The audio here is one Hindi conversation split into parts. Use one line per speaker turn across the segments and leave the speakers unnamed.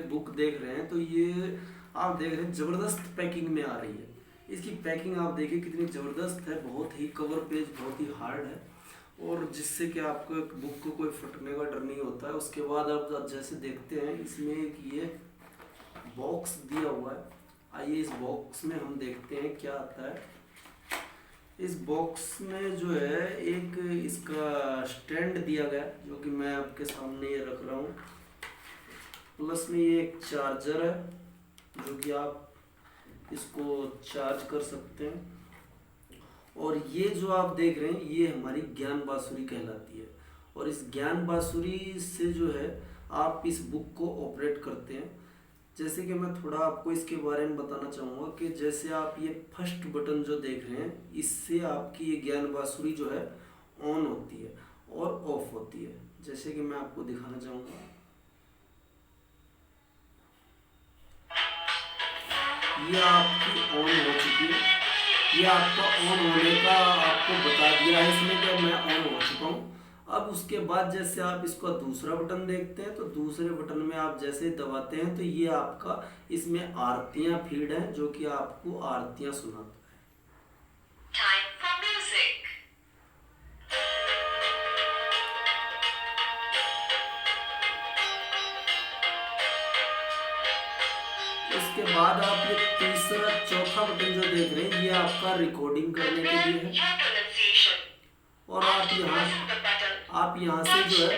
बुक देख रहे हैं तो ये आप देख रहे हैं ज़बरदस्त पैकिंग में आ रही है। इसकी पैकिंग आप देखिए कितनी ज़बरदस्त है, बहुत ही कवर पेज बहुत ही हार्ड है और जिससे कि आपको एक बुक को कोई फटने का डर नहीं होता है। उसके बाद आप जैसे देखते हैं इसमें एक ये बॉक्स दिया हुआ है। आइए इस बॉक्स में हम देखते हैं क्या आता है। इस बॉक्स में जो है एक इसका स्टैंड दिया गया है जो कि मैं आपके सामने ये रख रहा हूँ। प्लस में ये एक चार्जर है जो कि आप इसको चार्ज कर सकते हैं। और ये जो आप देख रहे हैं ये हमारी ज्ञान बांसुरी कहलाती है और इस ज्ञान बांसुरी से जो है आप इस बुक को ऑपरेट करते हैं। जैसे कि मैं थोड़ा आपको इसके बारे में बताना चाहूँगा कि जैसे आप ये फर्स्ट बटन जो देख रहे हैं इससे आपकी ये ज्ञान बांसुरी जो है ऑन होती है और ऑफ होती है। जैसे कि मैं आपको दिखाना चाहूँगा, ये आपकी ऑन हो चुकी है। ये आपका ऑन होने का आपको बता दिया है इसमें कि मैं ऑन हो चुका हूँ। अब उसके बाद जैसे आप इसका दूसरा बटन देखते हैं तो दूसरे बटन में आप जैसे दबाते हैं तो ये आपका इसमें आरतियाँ फीड है जो कि आपको आरतियाँ सुनाता है। इसके बाद आप ये तीसरा चौथा बटन जो देख रहे हैं ये आपका रिकॉर्डिंग करने के लिए है और आप यहाँ से जो है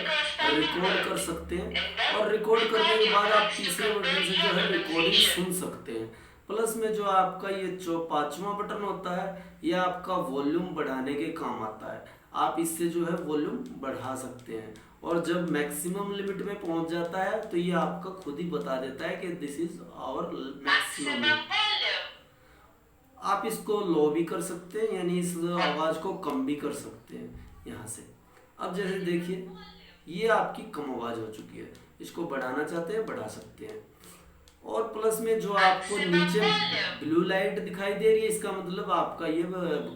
रिकॉर्ड कर सकते हैं और रिकॉर्ड करने के बाद आप तीसरे बटन से जो है रिकॉर्डिंग सुन सकते हैं। प्लस में जो आपका ये जो पांचवा बटन होता है ये आपका वॉल्यूम बढ़ाने के काम आता है। आप इससे जो है वॉल्यूम बढ़ा सकते हैं और जब मैक्सिमम लिमिट में पहुंच जाता है तो ये आपका खुद ही बता देता है कि दिस इज आवर मैक्सिमम। आप इसको लो भी कर सकते हैं यानी इस आवाज़ को कम भी कर सकते हैं यहाँ से। अब जैसे देखिए ये आपकी कम आवाज़ हो चुकी है, इसको बढ़ाना चाहते हैं बढ़ा सकते हैं। और प्लस में जो आपको नीचे ब्लू लाइट दिखाई दे रही है इसका मतलब आपका ये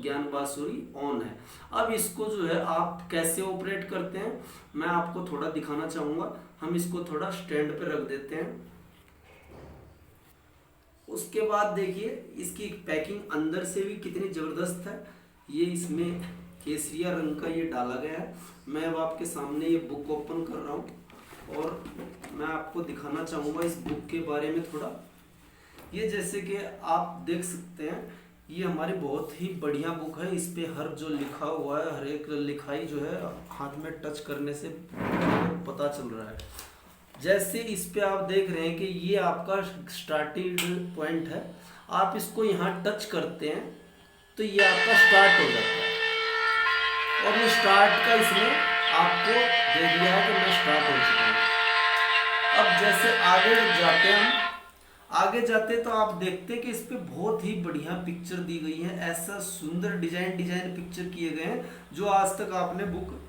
ज्ञान बांसुरी ऑन है। अब इसको जो है आप कैसे ऑपरेट करते हैं मैं आपको थोड़ा दिखाना चाहूँगा। हम इसको थोड़ा स्टैंड पे रख देते हैं। उसके बाद देखिए इसकी पैकिंग अंदर से भी कितनी ज़बरदस्त है। ये इसमें केसरिया रंग का ये डाला गया है। मैं अब आपके सामने ये बुक ओपन कर रहा हूँ और मैं आपको दिखाना चाहूँगा इस बुक के बारे में थोड़ा। ये जैसे कि आप देख सकते हैं ये हमारी बहुत ही बढ़िया बुक है। इस पे हर जो लिखा हुआ है हर एक लिखाई जो है हाथ में टच करने से पता चल रहा है। जैसे इस पे आप देख रहे हैं कि ये आपका स्टार्टिंग पॉइंट है। आप इसको यहाँ टच करते हैं तो ये आपका स्टार्ट हो जाता है और ये स्टार्ट का इसमें आपको दे दिया है कि मैं स्टार्ट हो चुका हूँ। अब जैसे आगे जाते तो आप देखते हैं कि इस पे बहुत ही बढ़िया पिक्चर दी गई है। ऐसा सुंदर डिजाइन पिक्चर किए गए हैं जो आज तक आपने बुक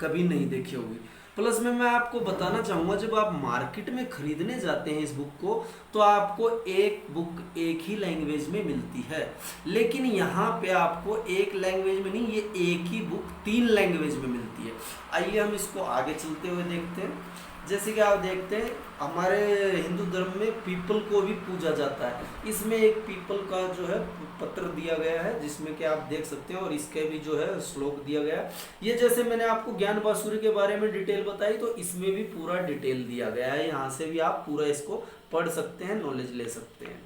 कभी नहीं देखी होगी। प्लस में मैं आपको बताना चाहूँगा जब आप मार्केट में खरीदने जाते हैं इस बुक को तो आपको एक बुक एक ही लैंग्वेज में मिलती है, लेकिन यहाँ पे आपको एक लैंग्वेज में नहीं ये एक ही बुक 3 लैंग्वेज में मिलती है। आइए हम इसको आगे चलते हुए देखते हैं। जैसे कि आप देखते हैं हमारे हिंदू धर्म में पीपल को भी पूजा जाता है। इसमें एक पीपल का जो है पत्र दिया गया है जिसमें कि आप देख सकते हैं और इसके भी जो है श्लोक दिया गया है। ये जैसे मैंने आपको ज्ञान बांसुरी के बारे में डिटेल बताई तो इसमें भी पूरा डिटेल दिया गया है। यहाँ से भी आप पूरा इसको पढ़ सकते हैं, नॉलेज ले सकते हैं।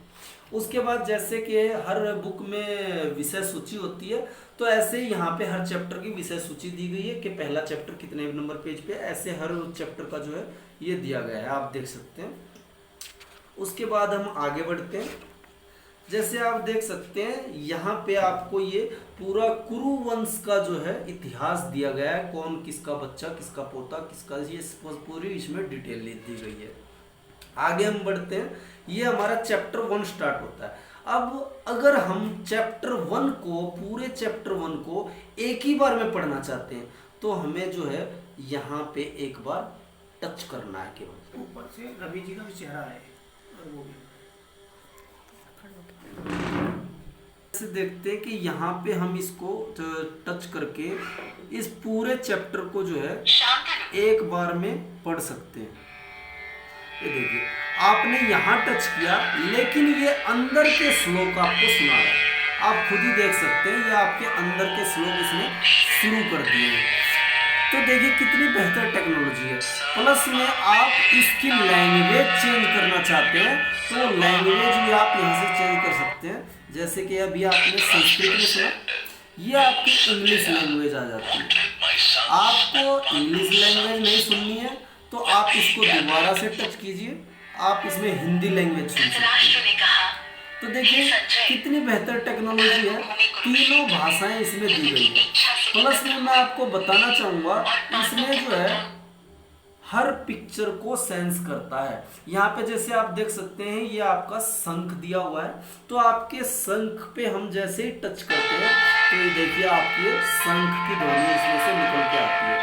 उसके बाद जैसे कि हर बुक में विषय सूची होती है तो ऐसे ही यहाँ पे हर चैप्टर की विषय सूची दी गई है कि पहला चैप्टर कितने नंबर पेज पे, ऐसे हर चैप्टर का जो है ये दिया गया है, आप देख सकते हैं। उसके बाद हम आगे बढ़ते हैं। जैसे आप देख सकते हैं यहाँ पे आपको ये पूरा कुरु वंश का जो है इतिहास दिया गया है, कौन किसका बच्चा किसका पोता किसका, ये पूरी इसमें डिटेल दी गई है। आगे हम बढ़ते हैं। ये हमारा चैप्टर 1 स्टार्ट होता है। अब अगर हम चैप्टर 1 को पूरे चैप्टर 1 को एक ही बार में पढ़ना चाहते हैं तो हमें जो है यहाँ पे एक बार टच करना है। केवल
ऊपर से रवि जी का भी चेहरा है और वो भी
से देखते हैं कि यहाँ पे हम इसको टच करके इस पूरे चैप्टर को जो है एक बार में पढ़ सकते हैं। ये देखिए आपने यहाँ टच किया, लेकिन ये अंदर के श्लोक आपको सुना रहा है। आप खुद ही देख सकते हैं, ये आपके अंदर के श्लोक इसने शुरू कर दिए हैं। तो देखिए कितनी बेहतर टेक्नोलॉजी है। प्लस में आप इसकी लैंग्वेज चेंज करना चाहते हैं तो लैंग्वेज भी आप यहाँ से चेंज कर सकते हैं। जैसे कि अभी आपने संस्कृत में सुना, ये आपकी इंग्लिश लैंग्वेज आ जाती है। आपको इंग्लिश लैंग्वेज नहीं सुननी है तो आप इसको दोबारा से टच कीजिए, आप इसमें हिंदी लैंग्वेज सुन सकते हैं। तो देखिए कितनी बेहतर टेक्नोलॉजी है, तीनों भाषाएं इसमें दी गई है। प्लस में मैं आपको बताना चाहूँगा, इसमें जो है हर पिक्चर को सेंस करता है। यहाँ पे जैसे आप देख सकते हैं, ये आपका शंख दिया हुआ है, तो आपके शंख पे हम जैसे ही टच करते हैं तो ये देखिए आपके शंख की ध्वनि इसमें से निकल के आती है।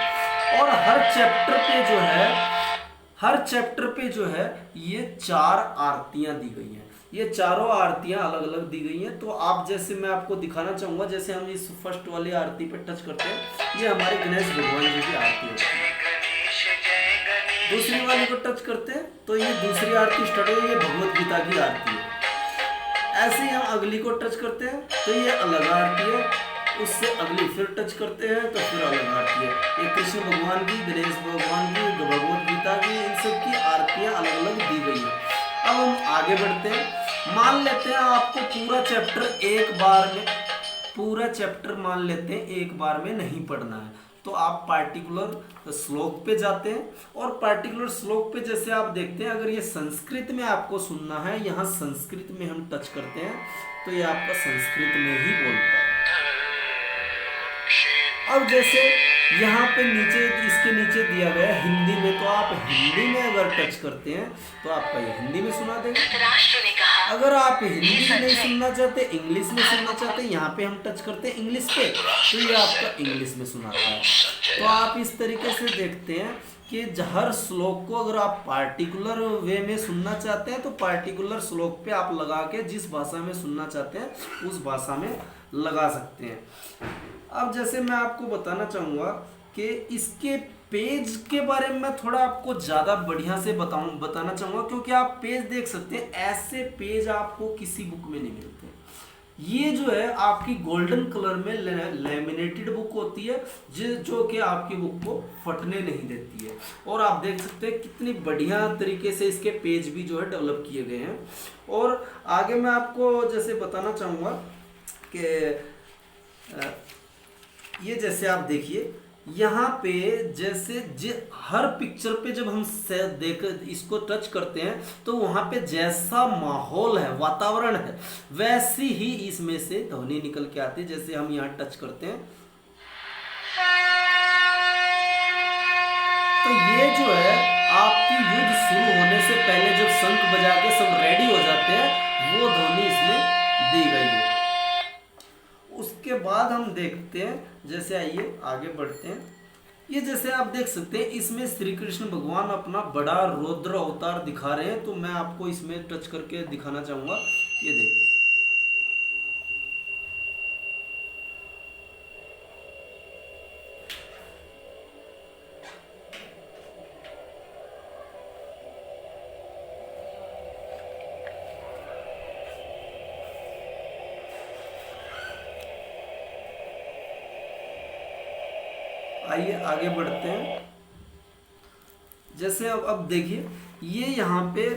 और हर चैप्टर पे जो है ये 4 आरतियां दी गई हैं। ये चारों आरतियां अलग अलग दी गई हैं। तो आप जैसे मैं आपको दिखाना चाहूँगा, जैसे हम इस फर्स्ट वाली आरती पे टच करते हैं, ये हमारे गणेश भगवान जी की आरती होती है। दूसरी वाली को टच करते हैं तो ये दूसरी आरती स्टार्ट है, ये भगवत गीता की आरती है। ऐसे ही हम अगली को टच करते हैं तो ये अलग आरती है, उससे अगली फिर टच करते हैं तो फिर अलग आरती है। ये कृष्ण भगवान की, गणेश भगवान की, भगवत गीता की, इन सब की आरतियां अलग अलग दी गई है। अब हम आगे बढ़ते हैं। मान लेते हैं आपको पूरा चैप्टर एक बार में नहीं पढ़ना है, तो आप पार्टिकुलर श्लोक पे जाते हैं और पार्टिकुलर श्लोक पे जैसे आप देखते हैं, अगर ये संस्कृत में आपको सुनना है, यहाँ संस्कृत में हम टच करते हैं तो ये आपका संस्कृत में ही बोलता है। अब जैसे यहाँ पे नीचे, इसके नीचे दिया गया है हिंदी में, तो आप हिंदी में अगर टच करते हैं तो आपका ये हिंदी में सुना देगा। अगर आप हिंदी में नहीं सुनना चाहते, इंग्लिश में सुनना चाहते, यहाँ पे हम टच करते हैं इंग्लिश पे, तो ये आपका इंग्लिश में सुनाता है। तो आप इस तरीके से देखते हैं कि हर श्लोक को अगर आप पार्टिकुलर वे में सुनना चाहते हैं तो पार्टिकुलर श्लोक पे आप लगा के जिस भाषा में सुनना चाहते हैं उस भाषा में लगा सकते हैं। अब जैसे मैं आपको बताना चाहूँगा कि इसके पेज के बारे में मैं थोड़ा आपको ज़्यादा बढ़िया से बताना चाहूँगा, क्योंकि आप पेज देख सकते हैं, ऐसे पेज आपको किसी बुक में नहीं मिलते। ये जो है आपकी गोल्डन कलर में लैमिनेटेड बुक होती है, जो कि आपकी बुक को फटने नहीं देती है। और आप देख सकते हैं कितनी बढ़िया तरीके से इसके पेज भी जो है डेवलप किए गए हैं। और आगे मैं आपको जैसे बताना चाहूँगा कि ये जैसे आप देखिए यहाँ पे जैसे हर पिक्चर पे जब हम इसको टच करते हैं तो वहाँ पे जैसा माहौल है, वातावरण है, वैसी ही इसमें से ध्वनि निकल के आती है। जैसे हम यहाँ टच करते हैं तो ये जो है आपकी युद्ध शुरू होने से पहले जब शंख बजा के सब रेडी हो जाते हैं, वो ध्वनि इसमें दी गई है। उसके बाद हम देखते हैं, जैसे आइए आगे बढ़ते हैं। ये जैसे आप देख सकते हैं इसमें श्री कृष्ण भगवान अपना बड़ा रौद्र अवतार दिखा रहे हैं, तो मैं आपको इसमें टच करके दिखाना चाहूँगा। ये देखिए, आइए आगे बढ़ते हैं। जैसे अब देखिए ये यहाँ पे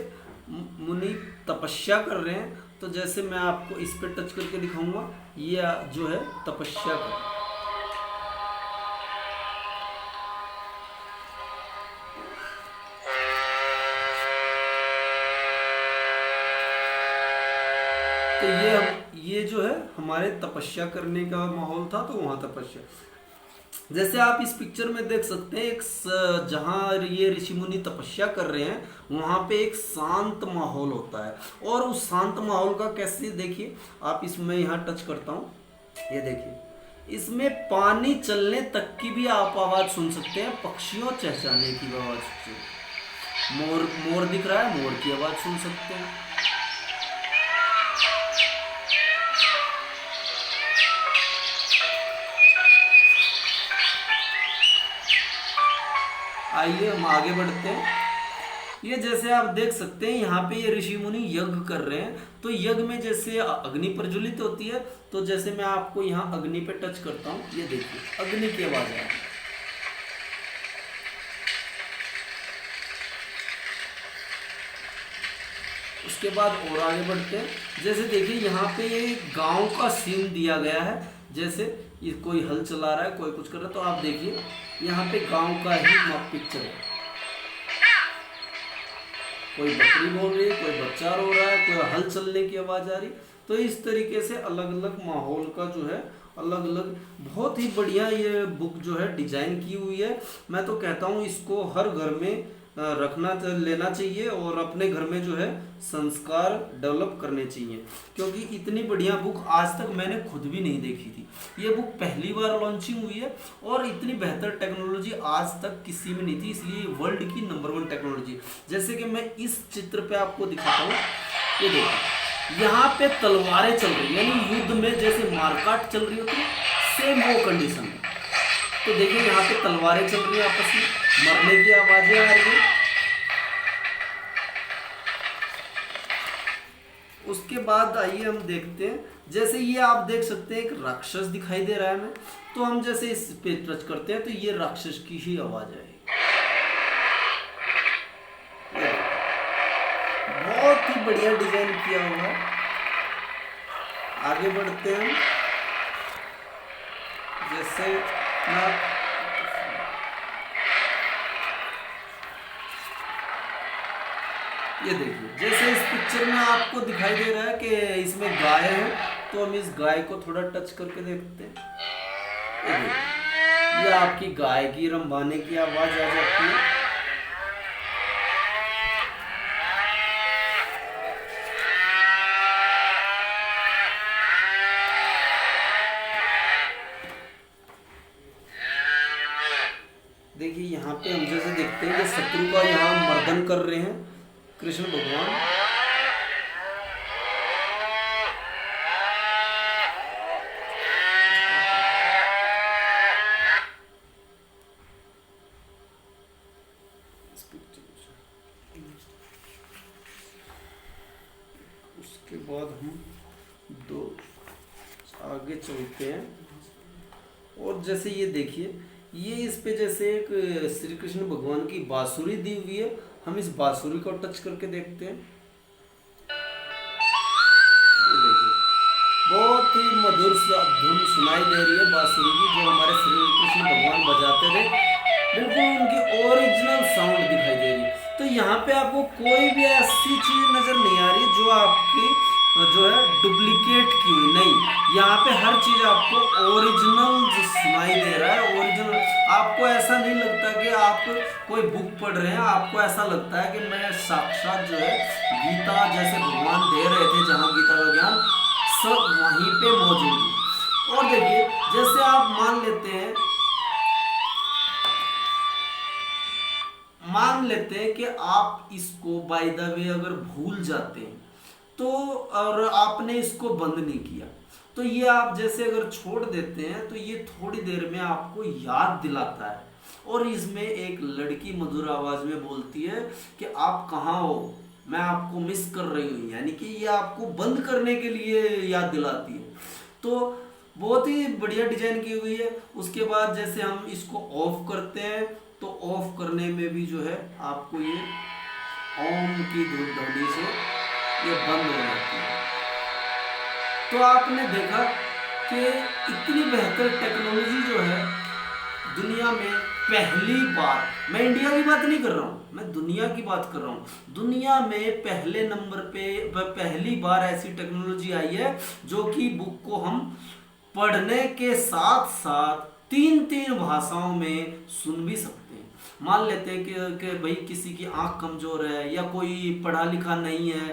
मुनि तपस्या कर रहे हैं, तो जैसे मैं आपको इस पे टच करके दिखाऊंगा, ये जो है तपस्या कर। तो ये जो है हमारे तपस्या करने का माहौल था, तो वहाँ तपस्या। जैसे आप इस पिक्चर में देख सकते हैं, एक जहाँ ये ऋषि मुनि तपस्या कर रहे हैं वहाँ पे एक शांत माहौल होता है। और उस शांत माहौल का कैसे देखिए आप, इसमें यहाँ टच करता हूँ, ये देखिए इसमें पानी चलने तक की भी आप आवाज़ सुन सकते हैं, पक्षियों चहचहाने की आवाज़ सुन सकते हैं, मोर दिख रहा है, मोर की आवाज़ सुन सकते हैं। आइए हम आगे बढ़ते हैं। ये जैसे आप देख सकते हैं यहाँ पे ये ऋषि मुनि यज्ञ कर रहे हैं। तो यज्ञ में जैसे अग्नि प्रज्वलित होती है, तो जैसे मैं आपको यहाँ अग्नि पे टच करता हूँ, ये देखिए अग्नि की आवाज आ रही है। उसके बाद और आगे बढ़ते हैं। जैसे देखिए यहाँ पे ये गांव का सीन दिया गया है, जैसे ये कोई हल चला रहा है, कोई कुछ कर रहा है। तो आप देखिए यहाँ पे गांव का ही पिक्चर है, कोई बकरी बोल रही है, कोई बच्चा रो रहा है, कोई हल चलने की आवाज आ रही। तो इस तरीके से अलग अलग माहौल का जो है अलग अलग बहुत ही बढ़िया ये बुक जो है डिजाइन की हुई है। मैं तो कहता हूँ इसको हर घर में रखना लेना चाहिए और अपने घर में जो है संस्कार डेवलप करने चाहिए, क्योंकि इतनी बढ़िया बुक आज तक मैंने खुद भी नहीं देखी थी। ये बुक पहली बार लॉन्चिंग हुई है और इतनी बेहतर टेक्नोलॉजी आज तक किसी में नहीं थी, इसलिए वर्ल्ड की नंबर 1 टेक्नोलॉजी। जैसे कि मैं इस चित्र पे आपको दिखाता हूँ, ये देखो यहाँ पे तलवारें चल रही है, यानी युद्ध में जैसे मारकाट चल रही होती है, सेम वो कंडीशन है। तो देखिए यहाँ पे तलवारें चल रही है, आपस में मरने की आवाजें आ रही है। उसके बाद आइए हम देखते हैं, जैसे ये आप देख सकते हैं एक राक्षस दिखाई दे रहा है हमें। तो हम जैसे इस पे टच करते हैं तो ये राक्षस की ही आवाज आएगी। बहुत ही बढ़िया डिजाइन किया हुआ है। आगे बढ़ते हैं, जैसे ये देखिए जैसे इस पिक्चर में आपको दिखाई दे रहा है कि इसमें गाय है, तो हम इस गाय को थोड़ा टच करके देखते हैं। ये आपकी गाय की रंभाने की आवाज आ जाती है। देखिए यहाँ पे हम जैसे देखते हैं कि शत्रु का यहाँ मर्दन कर रहे हैं कृष्ण भगवान। उसके बाद हम दो आगे चलते हैं और जैसे ये देखिए ये इस पे जैसे एक श्री कृष्ण भगवान की बांसुरी दी हुई है। हम इस बांसुरी को टच करके देखते हैं। ये देखिए बहुत ही मधुर धुन सुनाई दे रही है बांसुरी की, जो हमारे श्री कृष्ण भगवान बजाते थे। बिल्कुल उनकी ओरिजिनल साउंड दिखाई दे रही है। तो यहाँ पे आपको कोई भी ऐसी चीज नजर नहीं आ रही जो आपकी जो है डुप्लीकेट की हुई, नहीं, यहाँ पे हर चीज आपको ओरिजिनल सुनाई दे रहा है। ओरिजिनल आपको ऐसा नहीं लगता कि आप कोई बुक पढ़ रहे हैं, आपको ऐसा लगता है कि मैं साक्षात जो है गीता जैसे भगवान दे रहे थे, जहाँ गीता का ज्ञान सब वहीं पे मौजूद है। और देखिए जैसे आप मान लेते हैं कि आप इसको बाय द वे अगर भूल जाते हैं तो, और आपने इसको बंद नहीं किया, तो ये आप जैसे अगर छोड़ देते हैं तो ये थोड़ी देर में आपको याद दिलाता है। और इसमें एक लड़की मधुर आवाज में बोलती है कि आप कहाँ हो, मैं आपको मिस कर रही हूँ, यानी कि ये आपको बंद करने के लिए याद दिलाती है। तो बहुत ही बढ़िया डिजाइन की हुई है। उसके बाद जैसे हम इसको ऑफ करते हैं तो ऑफ करने में भी जो है आपको ये ओम की ध्वनि से ये बंद हो जाती है। तो आपने देखा कि इतनी बेहतर टेक्नोलॉजी जो है दुनिया में पहली बार, मैं इंडिया की बात नहीं कर रहा हूँ, मैं दुनिया की बात कर रहा हूँ। दुनिया में पहले नंबर पे पहली बार ऐसी टेक्नोलॉजी आई है जो कि बुक को हम पढ़ने के साथ साथ 3 भाषाओं में सुन भी सकते हैं। मान लेते हैं कि भाई किसी की आंख कमजोर है या कोई पढ़ा लिखा नहीं है,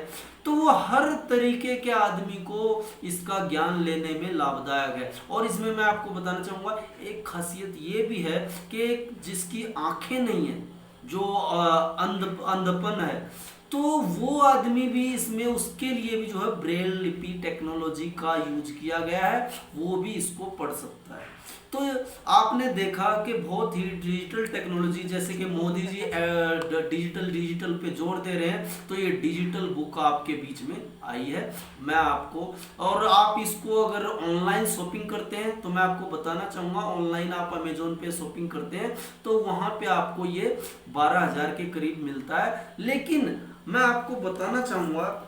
तो वो हर तरीके के आदमी को इसका ज्ञान लेने में लाभदायक है। और इसमें मैं आपको बताना चाहूँगा एक खासियत ये भी है कि जिसकी आंखें नहीं है, जो अंधपन है, तो वो आदमी भी इसमें, उसके लिए भी जो है ब्रेल लिपि टेक्नोलॉजी का यूज किया गया है, वो भी इसको पढ़ सकता है। तो आपने देखा कि बहुत ही डिजिटल टेक्नोलॉजी, जैसे कि मोदी जी डिजिटल पे जोर दे रहे हैं, तो ये डिजिटल बुक आपके बीच में आई है। मैं आपको, और आप इसको अगर ऑनलाइन शॉपिंग करते हैं तो मैं आपको बताना चाहूँगा, ऑनलाइन आप अमेजोन पे शॉपिंग करते हैं तो वहाँ पे आपको ये 12,000 के करीब मिलता है। लेकिन मैं आपको बताना चाहूँगा,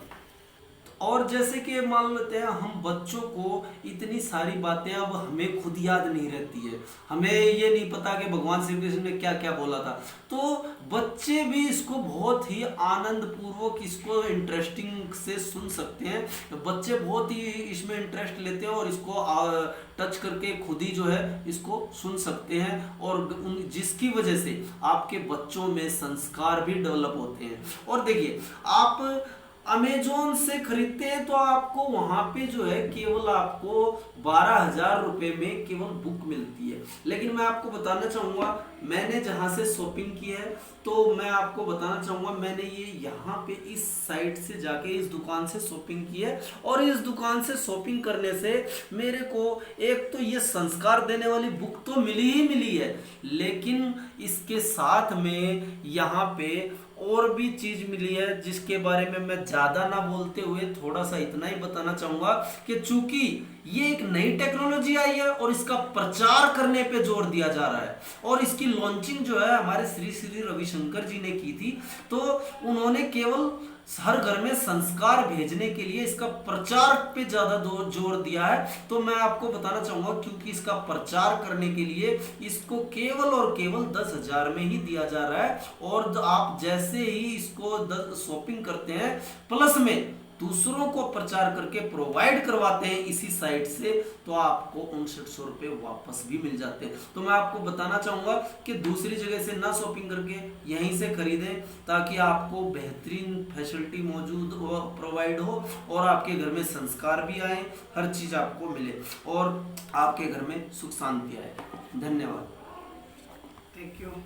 और जैसे कि मान लेते हैं हम बच्चों को इतनी सारी बातें अब हमें खुद याद नहीं रहती है, हमें ये नहीं पता कि भगवान श्री कृष्ण ने क्या क्या बोला था, तो बच्चे भी इसको बहुत ही आनंद पूर्वक, इसको इंटरेस्टिंग से सुन सकते हैं। बच्चे बहुत ही इसमें इंटरेस्ट लेते हैं और इसको टच करके खुद ही जो है इसको सुन सकते हैं, और जिसकी वजह से आपके बच्चों में संस्कार भी डेवलप होते हैं। और देखिए, आप अमेजोन से खरीदते हैं तो आपको वहां पे जो है केवल आपको 12,000 रुपए में केवल बुक मिलती है। लेकिन मैं आपको बताना चाहूंगा, मैंने जहां से शॉपिंग की है, तो मैं आपको बताना चाहूंगा, मैंने ये यहाँ पे इस साइट से जाके इस दुकान से शॉपिंग की है, और इस दुकान से शॉपिंग करने से मेरे को एक तो ये संस्कार देने वाली बुक तो मिली ही मिली है, लेकिन इसके साथ में यहाँ पे और भी चीज मिली है, जिसके बारे में मैं ज्यादा ना बोलते हुए थोड़ा सा इतना ही बताना चाहूंगा कि चूंकि ये एक नई टेक्नोलॉजी आई है और इसका प्रचार करने पे जोर दिया जा रहा है, और इसकी लॉन्चिंग जो है हमारे श्री श्री रविशंकर जी ने की थी, तो उन्होंने केवल हर घर में संस्कार भेजने के लिए इसका प्रचार पे ज्यादा जोर दिया है। तो मैं आपको बताना चाहूंगा, क्योंकि इसका प्रचार करने के लिए इसको केवल और केवल 10,000 में ही दिया जा रहा है, और आप जैसे ही इसको शॉपिंग करते हैं, प्लस में दूसरों को प्रचार करके प्रोवाइड करवाते हैं इसी साइट से, तो आपको 5900 रुपए वापस भी मिल जाते हैं। तो मैं आपको बताना चाहूंगा कि दूसरी जगह से ना शॉपिंग करके यहीं से खरीदें, ताकि आपको बेहतरीन फैसिलिटी मौजूद हो, प्रोवाइड हो, और आपके घर में संस्कार भी आए, हर चीज आपको मिले, और आपके घर में सुख शांति आए। धन्यवाद।
Thank you.